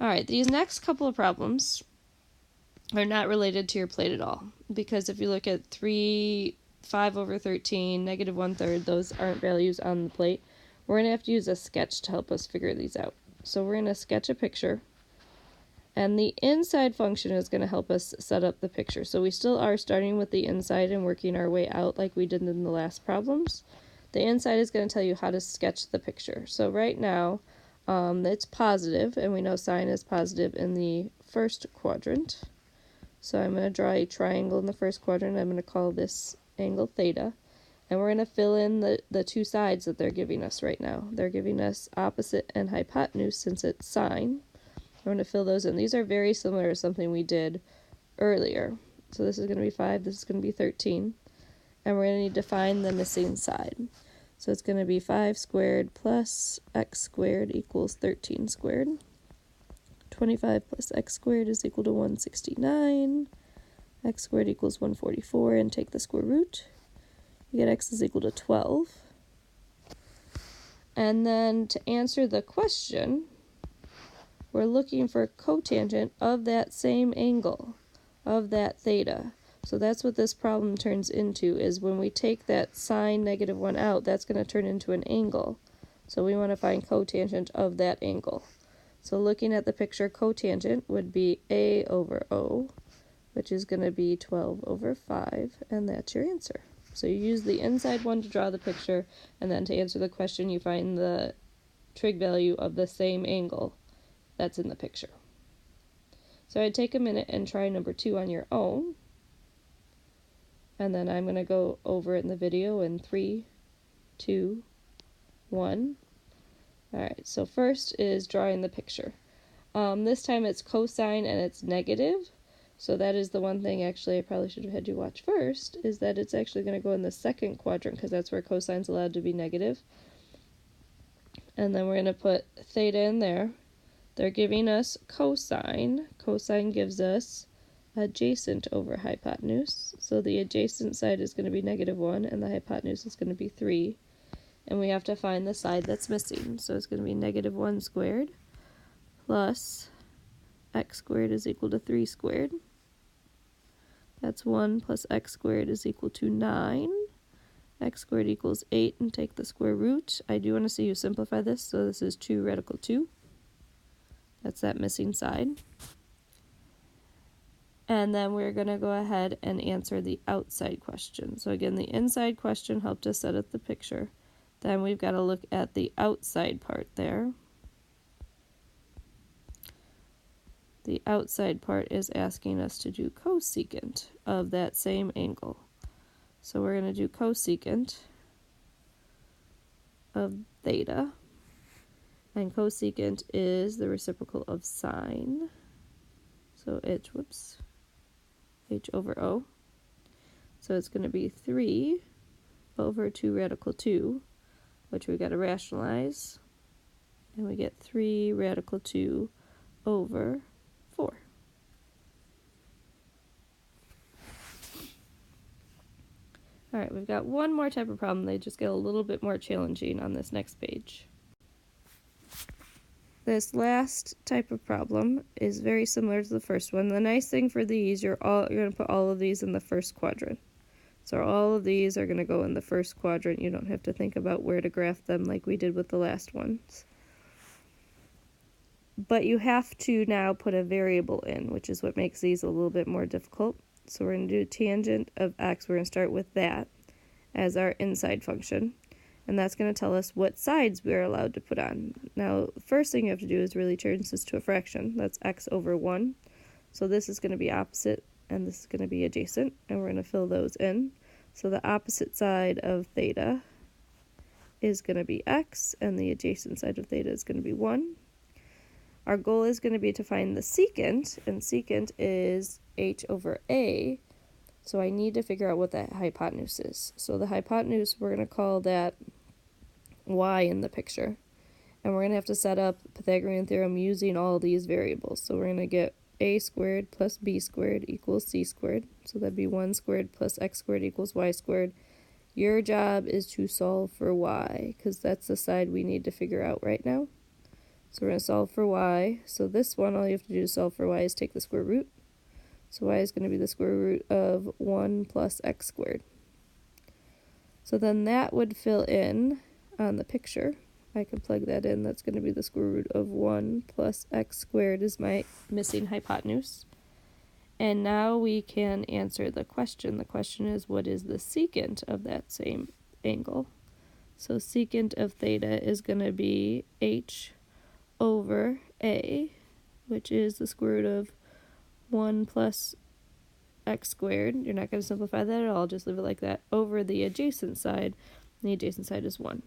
Alright, these next couple of problems are not related to your plate at all, because if you look at 5 over 13, negative 1/3, those aren't values on the plate. We're going to have to use a sketch to help us figure these out. So we're going to sketch a picture, and the inside function is going to help us set up the picture. So we still are starting with the inside and working our way out like we did in the last problems. The inside is going to tell you how to sketch the picture. So right now, it's positive, and we know sine is positive in the first quadrant. So I'm going to draw a triangle in the first quadrant. I'm going to call this angle theta. And we're going to fill in the two sides that they're giving us right now. They're giving us opposite and hypotenuse since it's sine. We're going to fill those in. These are very similar to something we did earlier. So this is going to be 5, this is going to be 13. And we're going to need to find the missing side. So it's going to be 5 squared plus x squared equals 13 squared. 25 plus x squared is equal to 169. X squared equals 144, and take the square root. You get x is equal to 12. And then to answer the question, we're looking for cotangent of that same angle, of that theta. So that's what this problem turns into, is when we take that sine -1 out, that's going to turn into an angle. So we want to find cotangent of that angle. So looking at the picture, cotangent would be A over O, which is going to be 12 over 5, and that's your answer. So you use the inside one to draw the picture, and then to answer the question, you find the trig value of the same angle that's in the picture. So I'd take a minute and try number 2 on your own, and then I'm going to go over it in the video in 3, 2, 1. Alright, so first is drawing the picture. This time it's cosine and it's negative, so that is the one thing actually I probably should have had you watch first, is that it's actually going to go in the second quadrant because that's where cosine's allowed to be negative. And then we're going to put theta in there. They're giving us cosine. Cosine gives us adjacent over hypotenuse, so the adjacent side is going to be -1 and the hypotenuse is going to be 3. And we have to find the side that's missing. So it's going to be -1 squared plus x squared is equal to 3 squared. That's 1 plus x squared is equal to 9. X squared equals 8, and take the square root. I do want to see you simplify this, so this is 2 radical 2. That's that missing side. And then we're going to go ahead and answer the outside question. So again, the inside question helped us set up the picture. Then we've got to look at the outside part there. The outside part is asking us to do cosecant of that same angle. So we're going to do cosecant of theta. And cosecant is the reciprocal of sine. So h over O. So it's going to be 3 over 2 radical 2. Which we got to rationalize, and we get 3 radical 2 over 4. Alright, we've got one more type of problem. They just get a little bit more challenging on this next page. This last type of problem is very similar to the first one. The nice thing for these, you're going to put all of these in the first quadrant. So all of these are going to go in the first quadrant. You don't have to think about where to graph them like we did with the last ones. But you have to now put a variable in, which is what makes these a little bit more difficult. So we're going to do tangent of x. We're going to start with that as our inside function. And that's going to tell us what sides we're allowed to put on. Now, the first thing you have to do is really change this to a fraction. That's x over 1. So this is going to be opposite, and this is going to be adjacent, and we're going to fill those in. So the opposite side of theta is going to be x, and the adjacent side of theta is going to be 1. Our goal is going to be to find the secant, and secant is h over a, so I need to figure out what that hypotenuse is. So the hypotenuse, we're going to call that y in the picture, and we're going to have to set up Pythagorean theorem using all these variables. So we're going to get a squared plus b squared equals c squared. So that'd be 1 squared plus x squared equals y squared. Your job is to solve for y, because that's the side we need to figure out right now. So we're going to solve for y. So this one, all you have to do to solve for y is take the square root. So y is going to be the square root of 1 plus x squared. So then that would fill in on the picture. I could plug that in. That's going to be the square root of 1 plus x squared is my missing hypotenuse. And now we can answer the question. The question is, what is the secant of that same angle? So secant of theta is going to be h over a, which is the square root of 1 plus x squared. You're not going to simplify that at all, just leave it like that, over the adjacent side. And the adjacent side is 1.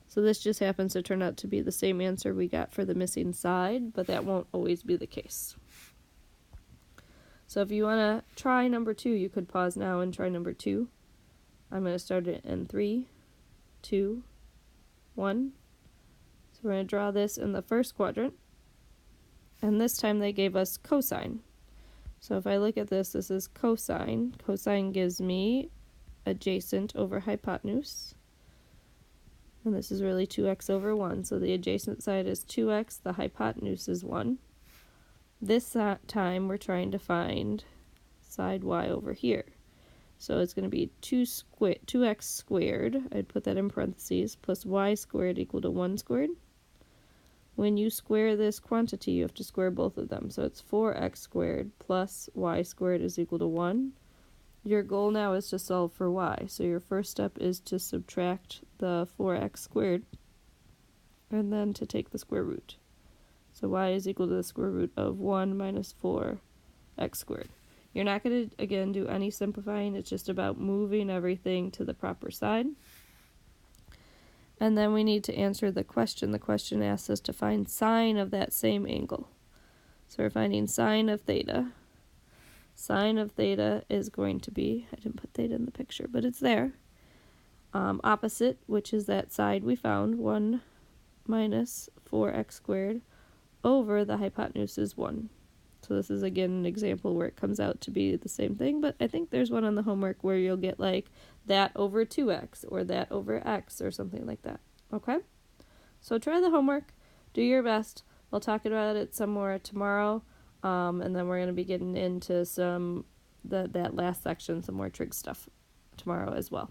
So this just happens to turn out to be the same answer we got for the missing side, but that won't always be the case. So if you want to try number 2, you could pause now and try number 2. I'm going to start it in 3, 2, 1. So we're going to draw this in the first quadrant. And this time they gave us cosine. So if I look at this, this is cosine. Cosine gives me adjacent over hypotenuse. And this is really 2x over 1. So the adjacent side is 2x, the hypotenuse is 1. This time we're trying to find side y over here. So it's going to be 2x squared, I'd put that in parentheses, plus y squared equal to 1 squared. When you square this quantity, you have to square both of them. So it's 4x squared plus y squared is equal to 1. Your goal now is to solve for y. So your first step is to subtract the 4x squared and then to take the square root. So y is equal to the square root of 1 minus 4x squared. You're not going to, again, do any simplifying. It's just about moving everything to the proper side. And then we need to answer the question. The question asks us to find sine of that same angle. So we're finding sine of theta. Sine of theta is going to be, I didn't put theta in the picture, but it's there. Opposite, which is that side we found, 1 minus 4x squared, over the hypotenuse is 1. So this is, again, an example where it comes out to be the same thing, but I think there's one on the homework where you'll get like that over 2x or that over x or something like that. Okay? So try the homework. Do your best. We'll talk about it some more tomorrow, and then we're going to be getting into that last section, some more trig stuff tomorrow as well.